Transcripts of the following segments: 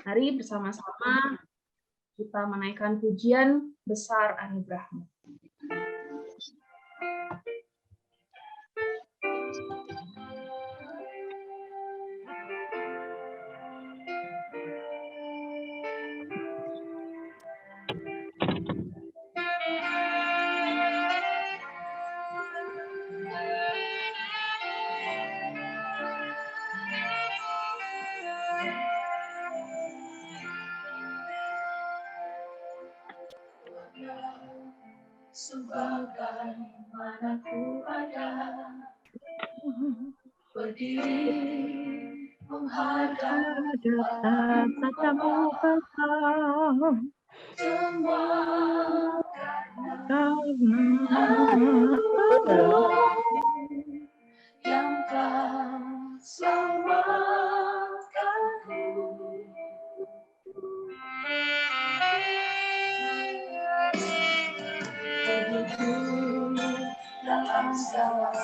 Mari bersama-sama kita menaikkan pujian besar anugerah-Mu. Sebagaimana ku ada, berdiri menghadap tatamu besar, semua karena yang telah selamatkanku. Begitu dalam segala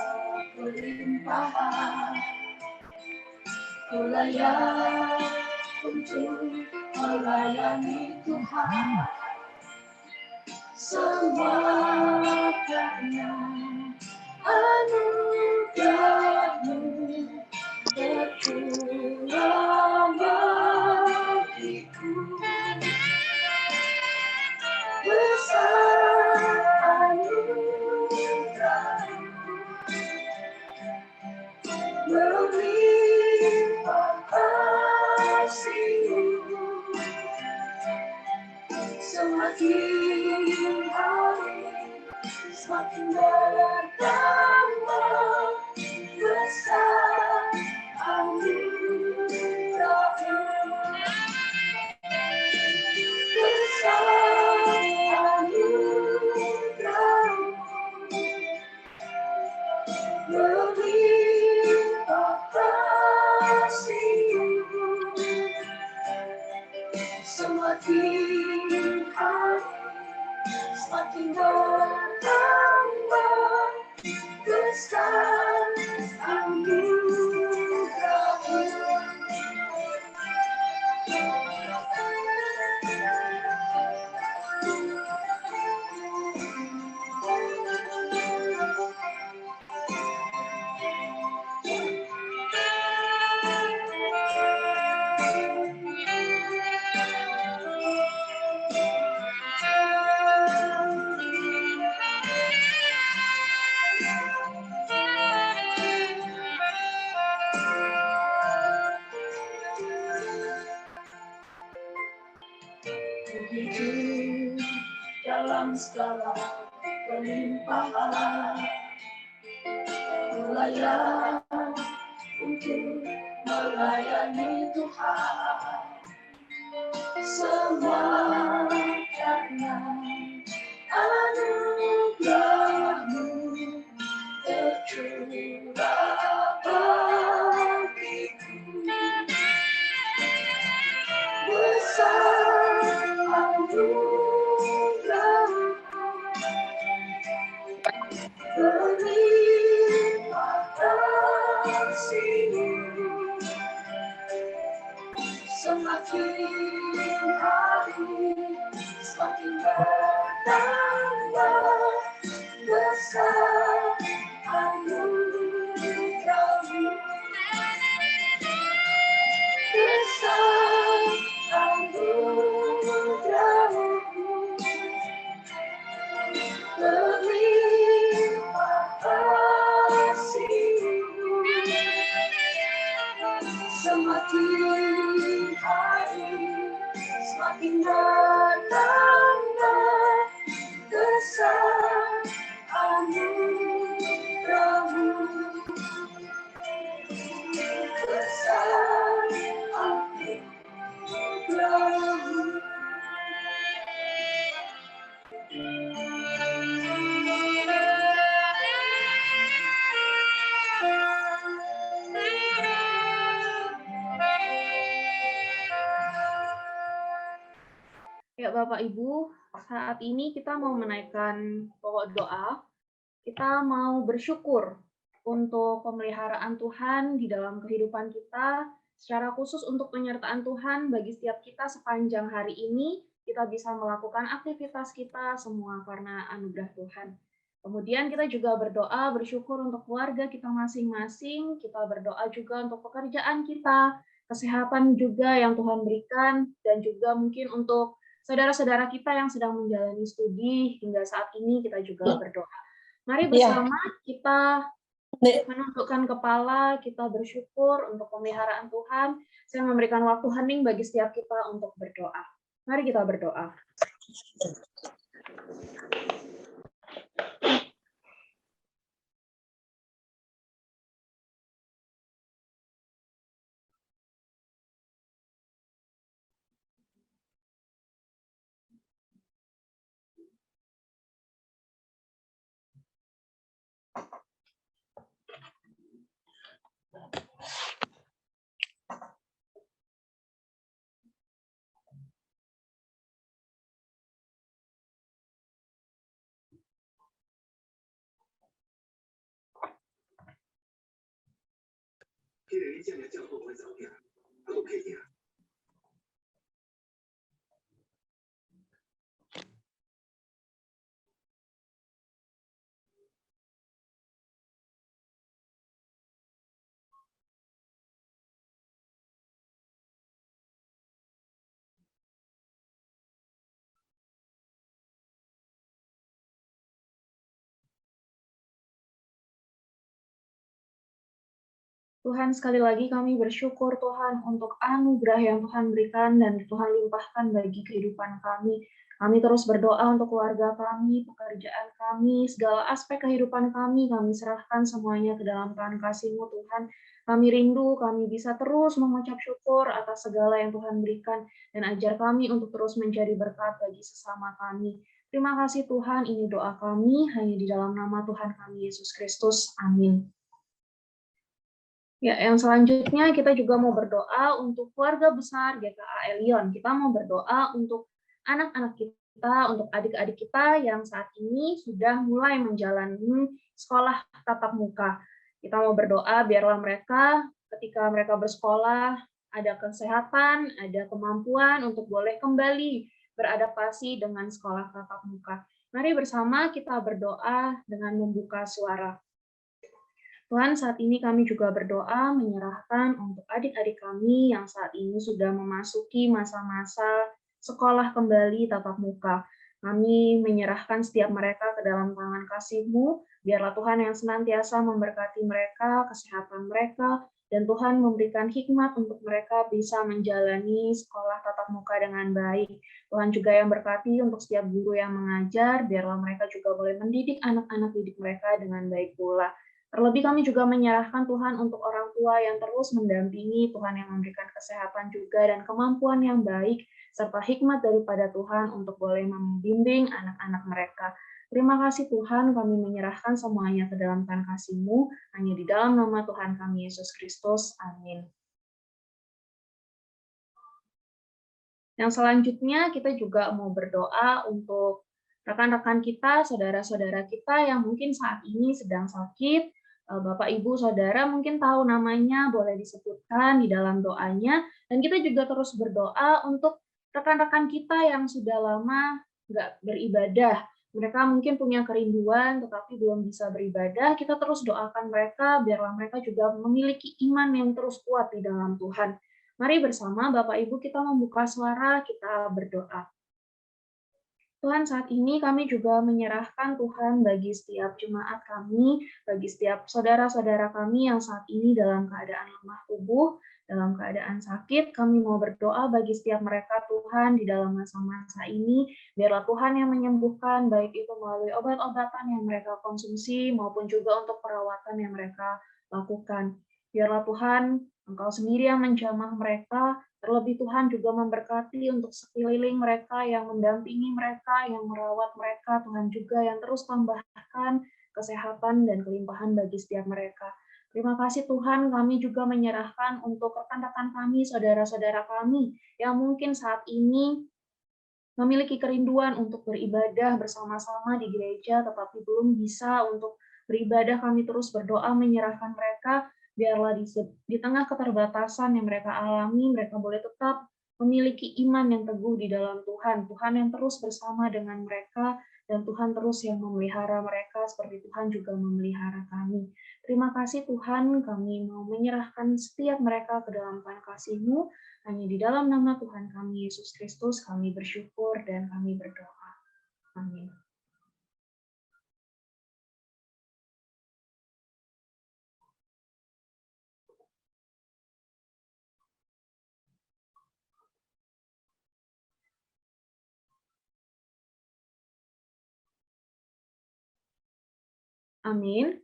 kelimpahan, ku layak untuk melayani Tuhan. Semua karena anugerah-Mu berkurang bagiku. Besar anugerah-Mu, melimpah kasih-Mu, semakin hari semakin bertambah. Besar anugerah-Mu, besar anugerah-Mu, melimpah kasih-Mu, semakin hari semakin bertambah. Besar anugerah-Mu. Begitu dalam segala kelimpahan, ku layak untuk melayani Tuhan. Semua karena anugerah-Mu tercurah bagiku. Besar anugerah-Mu, berlimpah kasih-Mu, semakin hari semakin bertambah. Besar anugerah-Mu, besar anugerah-Mu, berlimpah kasih-Mu, semakin hari semakin bertambah. Besar anugerah-Mu, besar anugerah-Mu. Ya Bapak Ibu, saat ini kita mau menaikkan pokok doa. Kita mau bersyukur untuk pemeliharaan Tuhan di dalam kehidupan kita secara khusus untuk penyertaan Tuhan bagi setiap kita sepanjang hari ini, kita bisa melakukan aktivitas kita semua karena anugerah Tuhan. Kemudian kita juga berdoa, bersyukur untuk keluarga kita masing-masing, kita berdoa juga untuk pekerjaan kita, kesehatan juga yang Tuhan berikan, dan juga mungkin untuk saudara-saudara kita yang sedang menjalani studi hingga saat ini kita juga berdoa. Mari bersama kita menundukkan kepala, kita bersyukur untuk pemeliharaan Tuhan. Saya memberikan waktu hening bagi setiap kita untuk berdoa. Mari kita berdoa. Tuhan, sekali lagi kami bersyukur Tuhan untuk anugerah yang Tuhan berikan dan Tuhan limpahkan bagi kehidupan kami. Kami terus berdoa untuk keluarga kami, pekerjaan kami, segala aspek kehidupan kami serahkan semuanya ke dalam tangan kasih-Mu Tuhan. Kami rindu, kami bisa terus mengucap syukur atas segala yang Tuhan berikan, dan ajar kami untuk terus menjadi berkat bagi sesama kami. Terima kasih Tuhan, ini doa kami, hanya di dalam nama Tuhan kami, Yesus Kristus. Amin. Ya, yang selanjutnya kita juga mau berdoa untuk keluarga besar GKA Elion. Kita mau berdoa untuk anak-anak kita, untuk adik-adik kita yang saat ini sudah mulai menjalani sekolah tatap muka. Kita mau berdoa biarlah mereka ketika mereka bersekolah ada kesehatan, ada kemampuan untuk boleh kembali beradaptasi dengan sekolah tatap muka. Mari bersama kita berdoa dengan membuka suara. Tuhan, saat ini kami juga berdoa menyerahkan untuk adik-adik kami yang saat ini sudah memasuki masa-masa sekolah kembali tatap muka. Kami menyerahkan setiap mereka ke dalam tangan kasih-Mu, biarlah Tuhan yang senantiasa memberkati mereka, kesehatan mereka, dan Tuhan memberikan hikmat untuk mereka bisa menjalani sekolah tatap muka dengan baik. Tuhan juga yang berkati untuk setiap guru yang mengajar, biarlah mereka juga boleh mendidik anak-anak didik mereka dengan baik pula. Terlebih kami juga menyerahkan Tuhan untuk orang tua yang terus mendampingi, Tuhan yang memberikan kesehatan juga dan kemampuan yang baik, serta hikmat daripada Tuhan untuk boleh membimbing anak-anak mereka. Terima kasih Tuhan, kami menyerahkan semuanya ke dalam tangan kasih-Mu, hanya di dalam nama Tuhan kami, Yesus Kristus. Amin. Yang selanjutnya kita juga mau berdoa untuk rekan-rekan kita, saudara-saudara kita yang mungkin saat ini sedang sakit. Bapak, Ibu, Saudara mungkin tahu namanya, boleh disebutkan di dalam doanya. Dan kita juga terus berdoa untuk rekan-rekan kita yang sudah lama nggak beribadah. Mereka mungkin punya kerinduan, tetapi belum bisa beribadah. Kita terus doakan mereka, biarlah mereka juga memiliki iman yang terus kuat di dalam Tuhan. Mari bersama Bapak Ibu kita membuka suara, kita berdoa. Tuhan, saat ini kami juga menyerahkan Tuhan bagi setiap jemaat kami, bagi setiap saudara-saudara kami yang saat ini dalam keadaan lemah tubuh, dalam keadaan sakit. Kami mau berdoa bagi setiap mereka Tuhan di dalam masa-masa ini, biarlah Tuhan yang menyembuhkan, baik itu melalui obat-obatan yang mereka konsumsi maupun juga untuk perawatan yang mereka lakukan. Biarlah Tuhan, Engkau sendiri yang menjamah mereka, terlebih Tuhan juga memberkati untuk sekeliling mereka yang mendampingi mereka, yang merawat mereka, Tuhan juga yang terus tambahkan kesehatan dan kelimpahan bagi setiap mereka. Terima kasih Tuhan, kami juga menyerahkan untuk rekan-rekan kami, saudara-saudara kami, yang mungkin saat ini memiliki kerinduan untuk beribadah bersama-sama di gereja, tetapi belum bisa untuk beribadah. Kami terus berdoa menyerahkan mereka, Biarlah di tengah keterbatasan yang mereka alami, mereka boleh tetap memiliki iman yang teguh di dalam Tuhan. Tuhan yang terus bersama dengan mereka, dan Tuhan terus yang memelihara mereka seperti Tuhan juga memelihara kami. Terima kasih Tuhan, kami mau menyerahkan setiap mereka ke dalam tangan kasih-Mu. Hanya di dalam nama Tuhan kami, Yesus Kristus, kami bersyukur dan kami berdoa. Amin. Amin.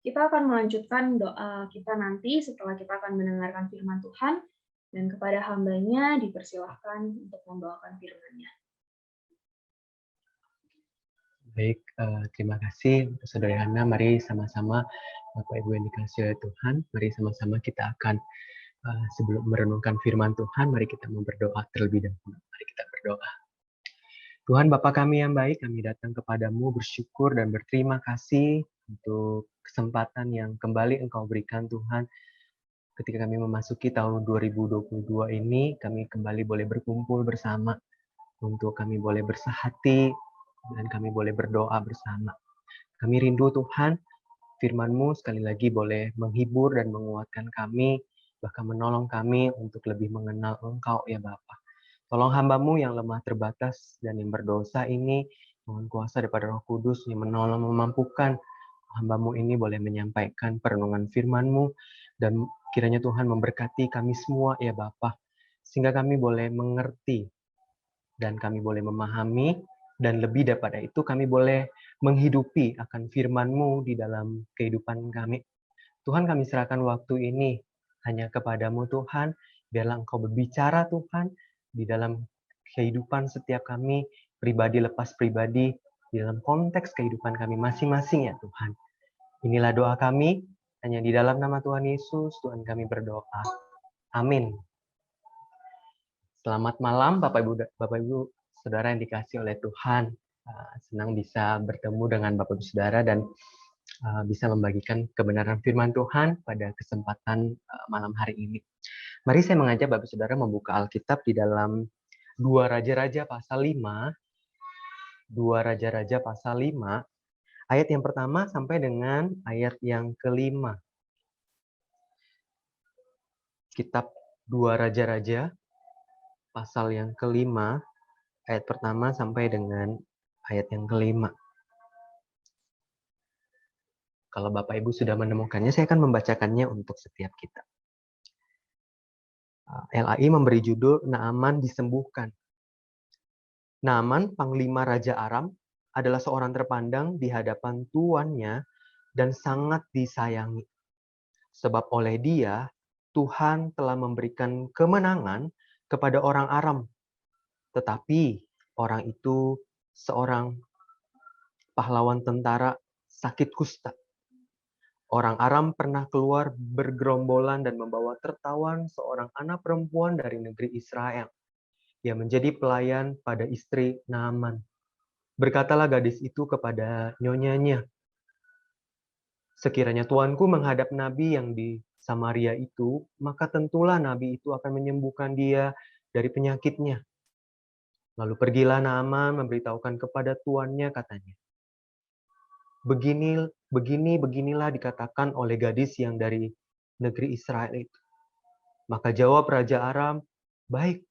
Kita akan melanjutkan doa kita nanti setelah kita akan mendengarkan firman Tuhan, dan kepada hamba-Nya dipersilahkan untuk membawakan firman-Nya. Baik, terima kasih untuk Saudara Hana. Mari sama-sama Bapak Ibu yang dikasihi oleh Tuhan, mari sama-sama kita akan sebelum merenungkan firman Tuhan, mari kita mau berdoa terlebih dahulu. Mari kita berdoa. Tuhan Bapa kami yang baik, kami datang kepadamu bersyukur dan berterima kasih untuk kesempatan yang kembali Engkau berikan Tuhan. Ketika kami memasuki tahun 2022 ini, kami kembali boleh berkumpul bersama untuk kami boleh bersahati dan kami boleh berdoa bersama. Kami rindu Tuhan, firman-Mu sekali lagi boleh menghibur dan menguatkan kami, bahkan menolong kami untuk lebih mengenal Engkau ya Bapa. Tolong hamba-Mu yang lemah terbatas dan yang berdosa ini, mohon kuasa daripada Roh Kudus yang menolong memampukan hamba-Mu ini boleh menyampaikan perenungan firman-Mu, dan kiranya Tuhan memberkati kami semua ya Bapa, sehingga kami boleh mengerti dan kami boleh memahami, dan lebih daripada itu kami boleh menghidupi akan firman-Mu di dalam kehidupan kami. Tuhan, kami serahkan waktu ini hanya kepadamu Tuhan, biarlah Engkau berbicara Tuhan di dalam kehidupan setiap kami, pribadi lepas pribadi, di dalam konteks kehidupan kami masing-masing ya Tuhan. Inilah doa kami, hanya di dalam nama Tuhan Yesus, Tuhan kami berdoa. Amin. Selamat malam Bapak Ibu, Saudara yang dikasihi oleh Tuhan. Senang bisa bertemu dengan Bapak Ibu Saudara dan bisa membagikan kebenaran firman Tuhan pada kesempatan malam hari ini. Mari saya mengajak Bapak Saudara membuka Alkitab di dalam 2 Raja-Raja pasal 5. 2 Raja-Raja pasal 5, ayat yang pertama sampai dengan ayat yang kelima. Kitab 2 Raja-Raja pasal yang kelima, ayat pertama sampai dengan ayat yang kelima. Kalau Bapak Ibu sudah menemukannya, saya akan membacakannya untuk setiap kita. LAI memberi judul Naaman disembuhkan. Naaman, panglima Raja Aram, adalah seorang terpandang di hadapan tuannya dan sangat disayangi. Sebab oleh dia, Tuhan telah memberikan kemenangan kepada orang Aram. Tetapi orang itu seorang pahlawan tentara sakit kusta. Orang Aram pernah keluar bergerombolan dan membawa tertawan seorang anak perempuan dari negeri Israel. Ia menjadi pelayan pada istri Naaman. Berkatalah gadis itu kepada nyonyanya, sekiranya tuanku menghadap nabi yang di Samaria itu, maka tentulah nabi itu akan menyembuhkan dia dari penyakitnya. Lalu pergilah Naaman memberitahukan kepada tuannya, katanya, beginilah dikatakan oleh gadis yang dari negeri Israel itu. Maka jawab Raja Aram, baik,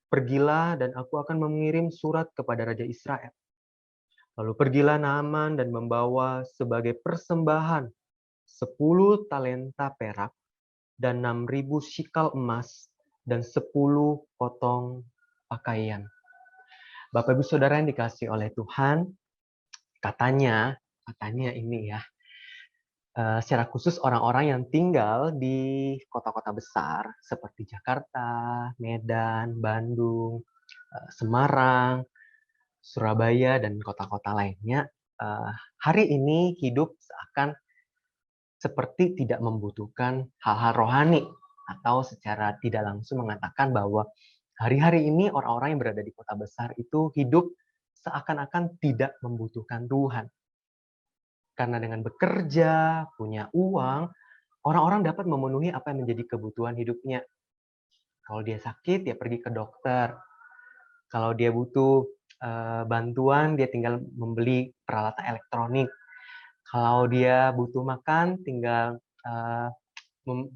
pergilah dan aku akan mengirim surat kepada Raja Israel. Lalu pergilah Naaman dan membawa sebagai persembahan 10 talenta perak dan 6.000 shikal emas dan 10 potong pakaian. Bapak Ibu Saudara yang dikasihi oleh Tuhan, katanya ini ya, secara khusus orang-orang yang tinggal di kota-kota besar seperti Jakarta, Medan, Bandung, Semarang, Surabaya, dan kota-kota lainnya, hari ini hidup seakan seperti tidak membutuhkan hal-hal rohani, atau secara tidak langsung mengatakan bahwa hari-hari ini orang-orang yang berada di kota besar itu hidup seakan-akan tidak membutuhkan Tuhan. Karena dengan bekerja, punya uang, orang-orang dapat memenuhi apa yang menjadi kebutuhan hidupnya. Kalau dia sakit, dia pergi ke dokter. Kalau dia butuh bantuan, dia tinggal membeli peralatan elektronik. Kalau dia butuh makan, tinggal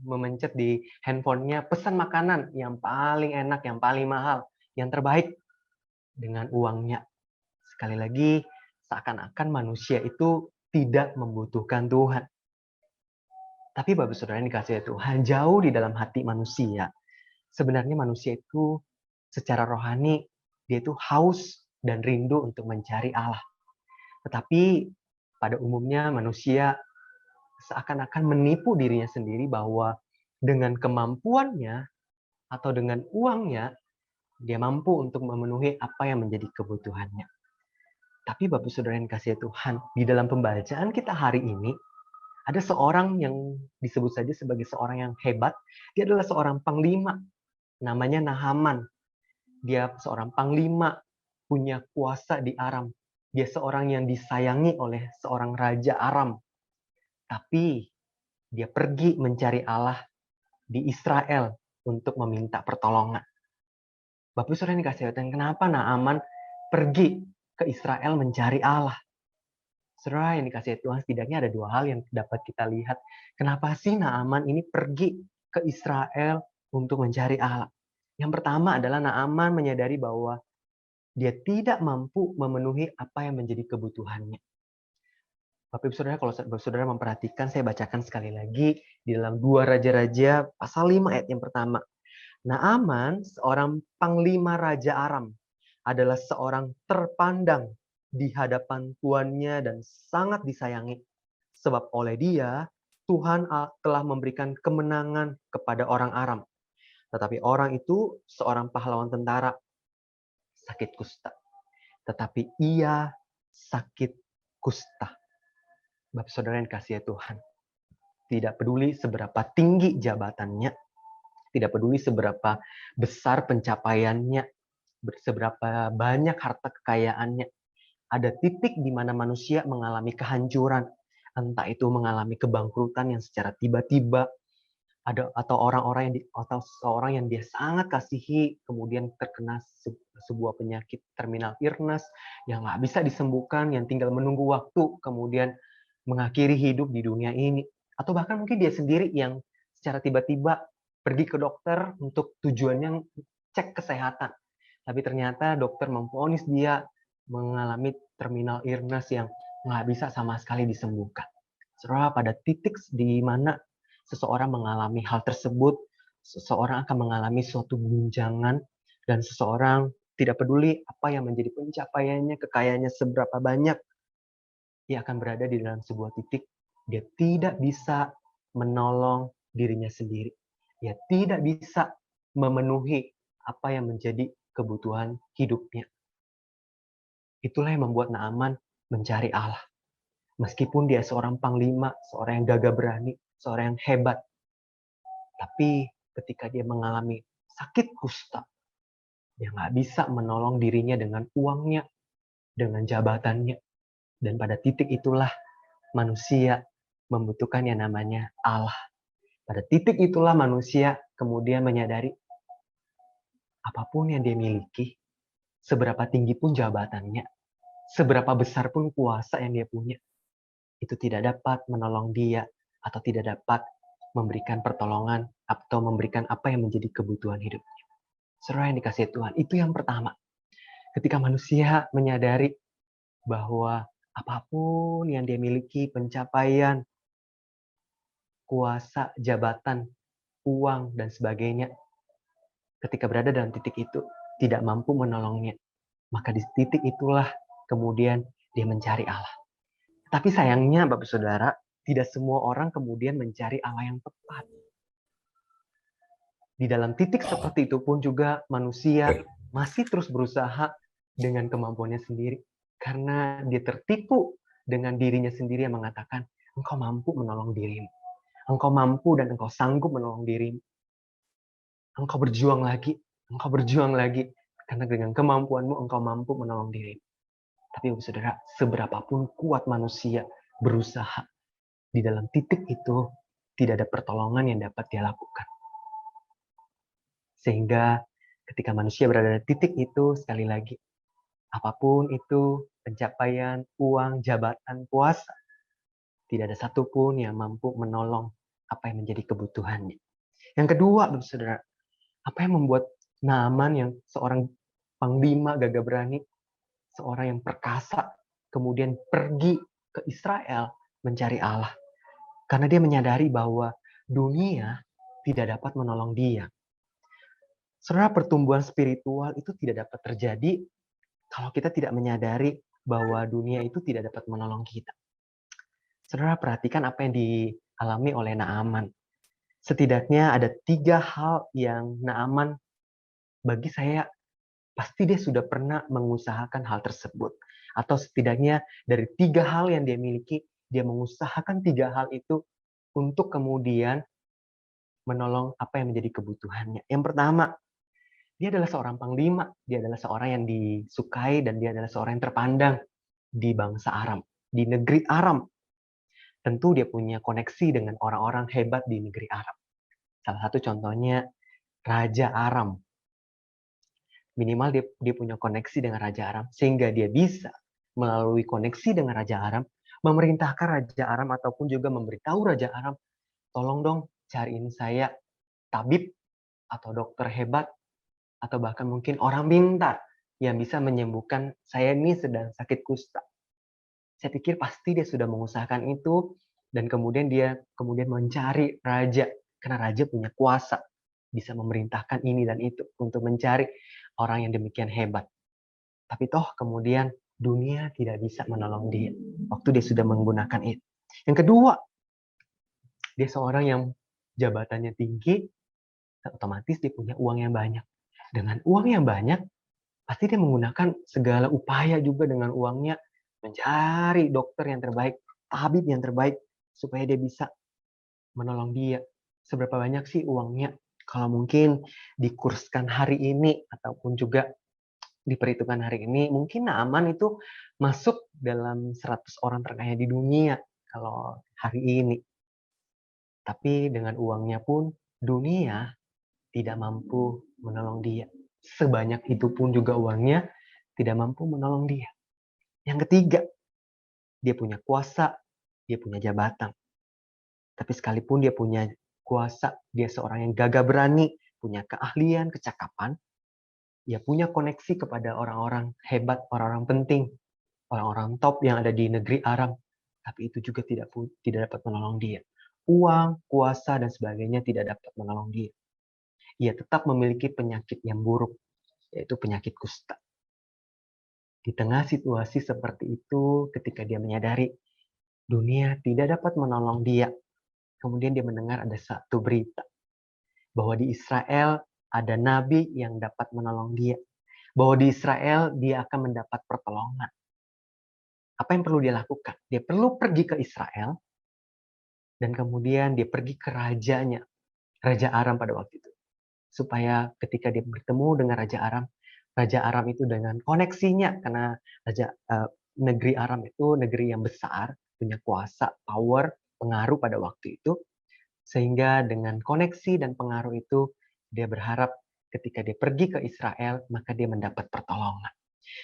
memencet di handphonenya, pesan makanan yang paling enak, yang paling mahal, yang terbaik dengan uangnya. Sekali lagi, seakan-akan manusia itu tidak membutuhkan Tuhan. Tapi Bapak Saudara yang dikasihi Tuhan, jauh di dalam hati manusia, sebenarnya manusia itu secara rohani, dia itu haus dan rindu untuk mencari Allah. Tetapi pada umumnya manusia seakan-akan menipu dirinya sendiri bahwa dengan kemampuannya atau dengan uangnya, dia mampu untuk memenuhi apa yang menjadi kebutuhannya. Tapi Bapak Saudara yang dikasihi Tuhan, di dalam pembacaan kita hari ini, ada seorang yang disebut saja sebagai seorang yang hebat. Dia adalah seorang panglima, namanya Nahaman. Dia seorang panglima, punya kuasa di Aram. Dia seorang yang disayangi oleh seorang raja Aram. Tapi dia pergi mencari Allah di Israel untuk meminta pertolongan. Bapak Saudara yang dikasihi Tuhan, kenapa Naaman pergi ke Israel mencari Allah? Saudara yang dikasihi Tuhan, setidaknya ada dua hal yang dapat kita lihat. Kenapa sih Naaman ini pergi ke Israel untuk mencari Allah? Yang pertama adalah Naaman menyadari bahwa dia tidak mampu memenuhi apa yang menjadi kebutuhannya. Bapak Ibu Saudara, kalau Bapak Saudara memperhatikan, saya bacakan sekali lagi di dalam 2 Raja-Raja pasal 5 ayat yang pertama. Naaman, seorang panglima Raja Aram, adalah seorang terpandang di hadapan tuannya dan sangat disayangi. Sebab oleh dia, Tuhan telah memberikan kemenangan kepada orang Aram. Tetapi orang itu seorang pahlawan tentara, sakit kusta. Tetapi ia sakit kusta. Bapak Saudara yang dikasihi Tuhan, tidak peduli seberapa tinggi jabatannya, tidak peduli seberapa besar pencapaiannya, seberapa banyak harta kekayaannya, ada titik di mana manusia mengalami kehancuran, entah itu mengalami kebangkrutan yang secara tiba-tiba, atau orang-orang atau seorang yang dia sangat kasihi kemudian terkena sebuah penyakit terminal illness yang nggak bisa disembuhkan, yang tinggal menunggu waktu kemudian mengakhiri hidup di dunia ini, atau bahkan mungkin dia sendiri yang secara tiba-tiba pergi ke dokter untuk tujuannya cek kesehatan, tapi ternyata dokter memvonis dia mengalami terminal illness yang nggak bisa sama sekali disembuhkan. Saudara, pada titik di mana seseorang mengalami hal tersebut, seseorang akan mengalami suatu guncangan, dan seseorang tidak peduli apa yang menjadi pencapaiannya, kekayaannya seberapa banyak, ia akan berada di dalam sebuah titik, dia tidak bisa menolong dirinya sendiri. Dia tidak bisa memenuhi apa yang menjadi kebutuhan hidupnya. Itulah yang membuat Naaman mencari Allah. Meskipun dia seorang panglima, seorang yang gagah berani, seorang yang hebat. Tapi ketika dia mengalami sakit kusta, dia nggak bisa menolong dirinya dengan uangnya, dengan jabatannya. Dan pada titik itulah manusia membutuhkan yang namanya Allah. Pada titik itulah manusia kemudian menyadari apapun yang dia miliki, seberapa tinggi pun jabatannya, seberapa besar pun kuasa yang dia punya, itu tidak dapat menolong dia atau tidak dapat memberikan pertolongan atau memberikan apa yang menjadi kebutuhan hidupnya. Saudara yang dikasihi Tuhan, itu yang pertama. Ketika manusia menyadari bahwa apapun yang dia miliki, pencapaian, kuasa, jabatan, uang, dan sebagainya, ketika berada dalam titik itu, tidak mampu menolongnya. Maka di titik itulah kemudian dia mencari Allah. Tapi sayangnya Bapak Saudara, tidak semua orang kemudian mencari Allah yang tepat. Di dalam titik seperti itu pun juga manusia masih terus berusaha dengan kemampuannya sendiri. Karena dia tertipu dengan dirinya sendiri yang mengatakan, engkau mampu menolong dirimu. Engkau mampu dan engkau sanggup menolong dirimu. Engkau berjuang lagi. Engkau berjuang lagi. Karena dengan kemampuanmu engkau mampu menolong dirimu. Tapi Bapak Saudara, seberapapun kuat manusia, berusaha. Di dalam titik itu tidak ada pertolongan yang dapat dia lakukan. Sehingga ketika manusia berada di titik itu, sekali lagi, apapun itu, pencapaian, uang, jabatan, kuasa, tidak ada satupun yang mampu menolong apa yang menjadi kebutuhannya. Yang kedua, saudara, apa yang membuat Naaman yang seorang panglima gagah berani, seorang yang perkasa, kemudian pergi ke Israel mencari Allah? Karena dia menyadari bahwa dunia tidak dapat menolong dia. Saudara, pertumbuhan spiritual itu tidak dapat terjadi kalau kita tidak menyadari bahwa dunia itu tidak dapat menolong kita. Saudara, perhatikan apa yang dialami oleh Naaman. Setidaknya ada 3 hal yang Naaman, bagi saya, pasti dia sudah pernah mengusahakan hal tersebut. Atau setidaknya dari 3 hal yang dia miliki, dia mengusahakan 3 hal itu untuk kemudian menolong apa yang menjadi kebutuhannya. Yang pertama, dia adalah seorang panglima, dia adalah seorang yang disukai, dan dia adalah seorang yang terpandang di bangsa Aram, di negeri Aram. Tentu dia punya koneksi dengan orang-orang hebat di negeri Aram. Salah satu contohnya Raja Aram. Minimal dia punya koneksi dengan Raja Aram, sehingga dia bisa melalui koneksi dengan Raja Aram, memerintahkan Raja Aram ataupun juga memberitahu Raja Aram, tolong dong cariin saya tabib atau dokter hebat, atau bahkan mungkin orang pintar yang bisa menyembuhkan saya ini sedang sakit kusta. Saya pikir pasti dia sudah mengusahakan itu, dan kemudian dia mencari raja, karena raja punya kuasa, bisa memerintahkan ini dan itu untuk mencari orang yang demikian hebat. Tapi toh kemudian dunia tidak bisa menolong dia waktu dia sudah menggunakan itu. Yang kedua, dia seorang yang jabatannya tinggi, otomatis dia punya uang yang banyak. Dengan uang yang banyak, pasti dia menggunakan segala upaya juga dengan uangnya, mencari dokter yang terbaik, tabib yang terbaik, supaya dia bisa menolong dia. Seberapa banyak sih uangnya? Kalau mungkin dikurskan hari ini, ataupun juga diperhitungkan hari ini, mungkin Naaman itu masuk dalam 100 orang terkaya di dunia kalau hari ini. Tapi dengan uangnya pun, dunia tidak mampu menolong dia. Sebanyak itu pun juga uangnya tidak mampu menolong dia. Yang ketiga, dia punya kuasa, dia punya jabatan. Tapi sekalipun dia punya kuasa, dia seorang yang gagah berani, punya keahlian, kecakapan, dia punya koneksi kepada orang-orang hebat, orang-orang penting, orang-orang top yang ada di negeri Aram. Tapi itu juga tidak dapat menolong dia. Uang, kuasa, dan sebagainya tidak dapat menolong dia. Ia tetap memiliki penyakit yang buruk, yaitu penyakit kusta. Di tengah situasi seperti itu, ketika dia menyadari dunia tidak dapat menolong dia, kemudian dia mendengar ada satu berita bahwa di Israel ada nabi yang dapat menolong dia, bahwa di Israel dia akan mendapat pertolongan. Apa yang perlu dia lakukan? Dia perlu pergi ke Israel, dan kemudian dia pergi ke rajanya, Raja Aram pada waktu itu. Supaya ketika dia bertemu dengan Raja Aram itu dengan koneksinya, karena negeri Aram itu negeri yang besar, punya kuasa, power, pengaruh pada waktu itu, sehingga dengan koneksi dan pengaruh itu, dia berharap ketika dia pergi ke Israel, maka dia mendapat pertolongan.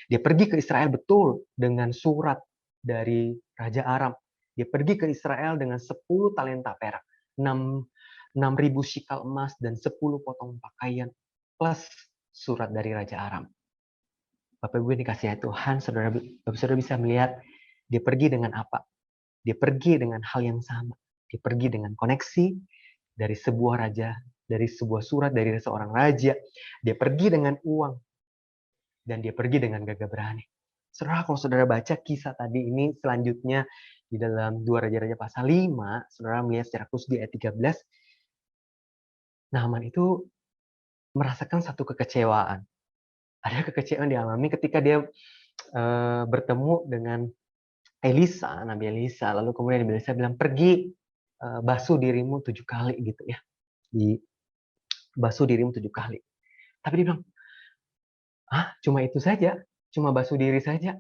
Dia pergi ke Israel betul dengan surat dari Raja Aram. Dia pergi ke Israel dengan 10 talenta perak, 6.000 shikal emas, dan 10 potong pakaian, plus surat dari Raja Aram. Bapak Ibu yang dikasihi Tuhan, saudara bisa melihat dia pergi dengan apa? Dia pergi dengan hal yang sama. Dia pergi dengan koneksi dari sebuah raja, dari sebuah surat dari seorang raja. Dia pergi dengan uang, dan dia pergi dengan gagah berani. Saudara, kalau saudara baca kisah tadi ini selanjutnya di dalam 2 Raja-Raja pasal 5, saudara melihat secara khusus di ayat 13, Naaman itu merasakan satu kekecewaan. Ada kekecewaan dialami ketika dia bertemu dengan Elisa, Nabi Elisa. Lalu kemudian Nabi Elisa bilang, pergi basuh dirimu 7 kali gitu ya. Basuh dirimu 7 kali. Tapi dia bilang, cuma itu saja? Cuma basuh diri saja?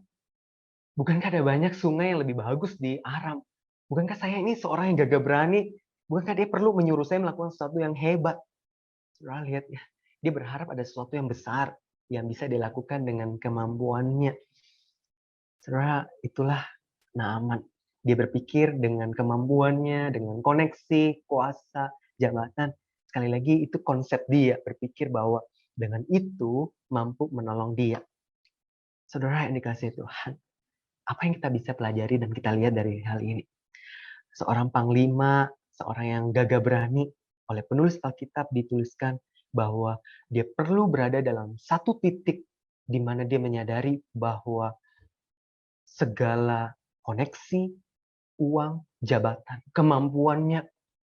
Bukankah ada banyak sungai yang lebih bagus di Aram? Bukankah saya ini seorang yang gagah berani? Bukankah dia perlu menyuruh saya melakukan sesuatu yang hebat? Saudara lihat ya, dia berharap ada sesuatu yang besar yang bisa dilakukan dengan kemampuannya. Saudara, itulah Naaman. Dia berpikir dengan kemampuannya, dengan koneksi, kuasa, jabatan. Sekali lagi, itu konsep dia berpikir bahwa dengan itu mampu menolong dia. Saudara yang dikasihi Tuhan, apa yang kita bisa pelajari dan kita lihat dari hal ini? Seorang panglima, seorang yang gagah berani, oleh penulis Alkitab dituliskan bahwa dia perlu berada dalam satu titik di mana dia menyadari bahwa segala koneksi, uang, jabatan, kemampuannya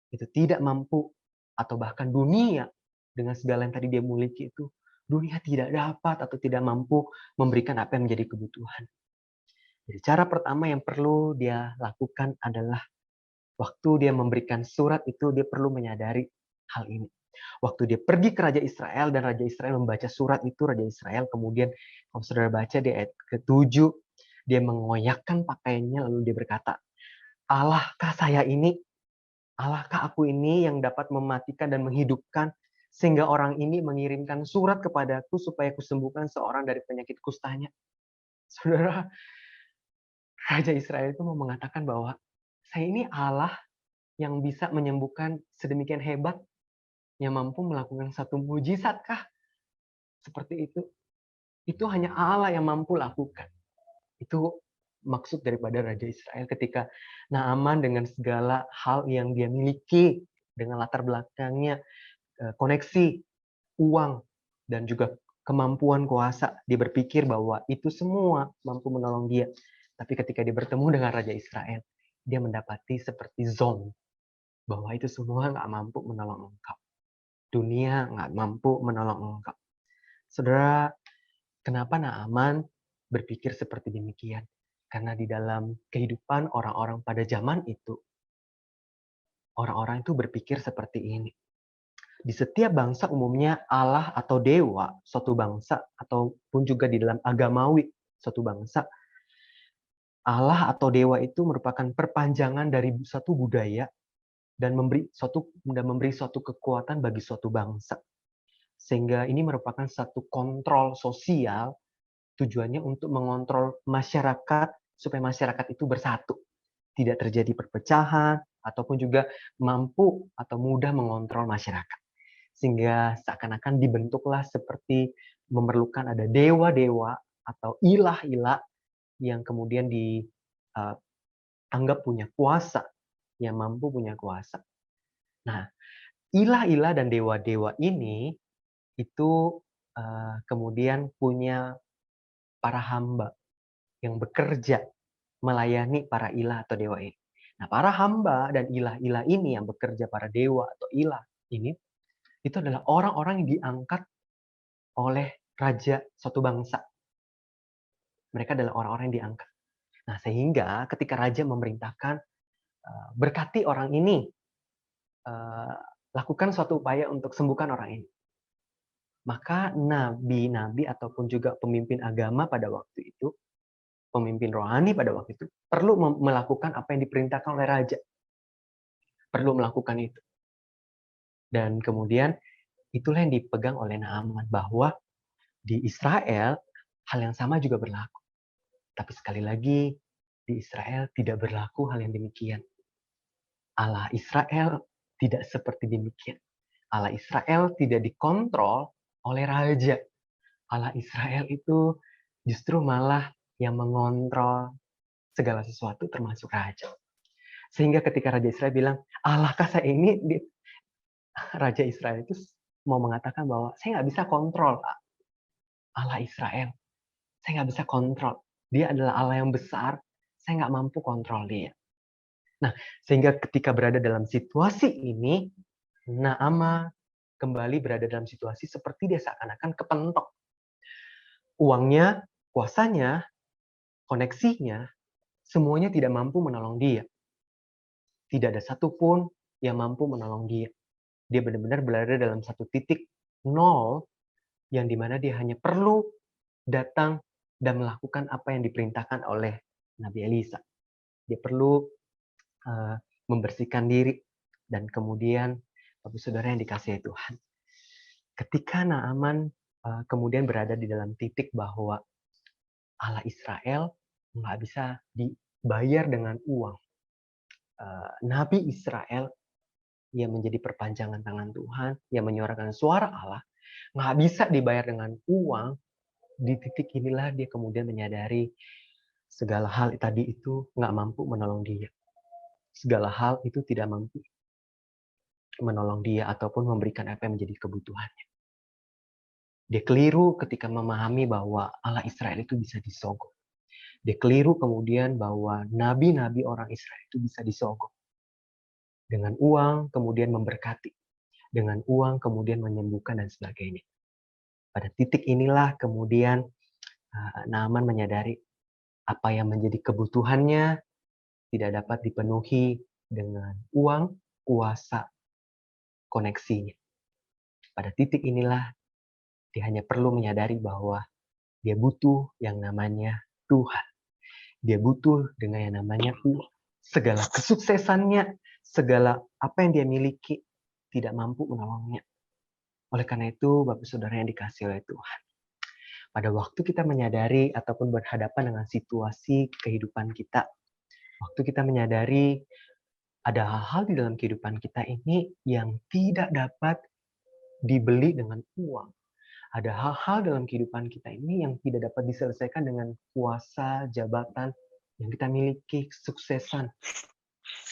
itu tidak mampu, atau bahkan dunia dengan segala yang tadi dia miliki itu, dunia tidak dapat atau tidak mampu memberikan apa yang menjadi kebutuhan. Jadi cara pertama yang perlu dia lakukan adalah waktu dia memberikan surat itu, dia perlu menyadari hal ini. Waktu dia pergi ke Raja Israel dan Raja Israel membaca surat itu, Raja Israel kemudian, kalau saudara baca di ayat ke-7, dia mengoyakkan pakaiannya lalu dia berkata, Allahkah saya ini? Allahkah aku ini yang dapat mematikan dan menghidupkan, sehingga orang ini mengirimkan surat kepadaku supaya kusembuhkan seorang dari penyakit kustanya? Saudara, Raja Israel itu mau mengatakan bahwa saya ini Allah yang bisa menyembuhkan sedemikian hebat, yang mampu melakukan satu mujizat-kah? Seperti itu. Itu hanya Allah yang mampu lakukan. Itu maksud daripada Raja Israel ketika Naaman dengan segala hal yang dia miliki, dengan latar belakangnya, koneksi, uang, dan juga kemampuan kuasa. Dia berpikir bahwa itu semua mampu menolong dia. Tapi ketika dia bertemu dengan Raja Israel, dia mendapati seperti zong, bahwa itu semua nggak mampu menolong engkau. Dunia nggak mampu menolong engkau. Saudara, kenapa Naaman berpikir seperti demikian? Karena di dalam kehidupan orang-orang pada zaman itu, orang-orang itu berpikir seperti ini. Di setiap bangsa umumnya Allah atau dewa suatu bangsa, ataupun juga di dalam agamawi suatu bangsa, Allah atau dewa itu merupakan perpanjangan dari suatu budaya dan memberi suatu kekuatan bagi suatu bangsa. Sehingga ini merupakan satu kontrol sosial, tujuannya untuk mengontrol masyarakat supaya masyarakat itu bersatu. Tidak terjadi perpecahan, ataupun juga mampu atau mudah mengontrol masyarakat. Sehingga seakan-akan dibentuklah seperti memerlukan ada dewa-dewa atau ilah-ilah yang kemudian dianggap punya kuasa, yang mampu punya kuasa. Nah, ilah-ilah dan dewa-dewa ini itu kemudian punya para hamba yang bekerja melayani para ilah atau dewa ini. Nah, para hamba dan ilah-ilah ini yang bekerja, para dewa atau ilah ini, itu adalah orang-orang yang diangkat oleh raja suatu bangsa. Mereka adalah orang-orang yang diangkat. Nah, sehingga ketika raja memerintahkan, berkati orang ini, lakukan suatu upaya untuk sembuhkan orang ini. Maka nabi-nabi ataupun juga pemimpin agama pada waktu itu, pemimpin rohani pada waktu itu, perlu melakukan apa yang diperintahkan oleh raja. Perlu melakukan itu. Dan kemudian itulah yang dipegang oleh Naaman, bahwa di Israel hal yang sama juga berlaku. Tapi sekali lagi, di Israel tidak berlaku hal yang demikian. Allah Israel tidak seperti demikian. Allah Israel tidak dikontrol oleh raja. Allah Israel itu justru malah yang mengontrol segala sesuatu termasuk raja. Sehingga ketika Raja Israel bilang, Allahkah saya ini? Raja Israel itu mau mengatakan bahwa saya nggak bisa kontrol Allah Israel. Saya nggak bisa kontrol. Dia adalah Allah yang besar, saya nggak mampu kontrol dia. Nah, sehingga ketika berada dalam situasi ini, Naaman kembali berada dalam situasi seperti dia seakan-akan kepentok. Uangnya, kuasanya, koneksinya, semuanya tidak mampu menolong dia. Tidak ada satupun yang mampu menolong dia. Dia benar-benar berada dalam satu titik nol, yang dimana dia hanya perlu datang dan melakukan apa yang diperintahkan oleh Nabi Elisa. Dia perlu membersihkan diri. Dan kemudian, Bapak Saudara yang dikasihi Tuhan, ketika Naaman kemudian berada di dalam titik bahwa Allah Israel nggak bisa dibayar dengan uang. Nabi Israel yang menjadi perpanjangan tangan Tuhan, yang menyuarakan suara Allah, nggak bisa dibayar dengan uang. Di titik inilah dia kemudian menyadari segala hal tadi itu nggak mampu menolong dia. Segala hal itu tidak mampu menolong dia ataupun memberikan apa yang menjadi kebutuhannya. Dia keliru ketika memahami bahwa Allah Israel itu bisa disogok. Dia keliru kemudian bahwa nabi-nabi orang Israel itu bisa disogok. Dengan uang kemudian memberkati. Dengan uang kemudian menyembuhkan dan sebagainya. Pada titik inilah kemudian Naaman menyadari apa yang menjadi kebutuhannya tidak dapat dipenuhi dengan uang, kuasa, koneksinya. Pada titik inilah dia hanya perlu menyadari bahwa dia butuh yang namanya Tuhan. Dia butuh dengan yang namanya uang. Segala kesuksesannya, segala apa yang dia miliki tidak mampu menolongnya. Oleh karena itu, Bapak Saudara yang dikasihi oleh Tuhan, pada waktu kita menyadari ataupun berhadapan dengan situasi kehidupan kita, waktu kita menyadari ada hal-hal di dalam kehidupan kita ini yang tidak dapat dibeli dengan uang. Ada hal-hal dalam kehidupan kita ini yang tidak dapat diselesaikan dengan kuasa, jabatan yang kita miliki, kesuksesan,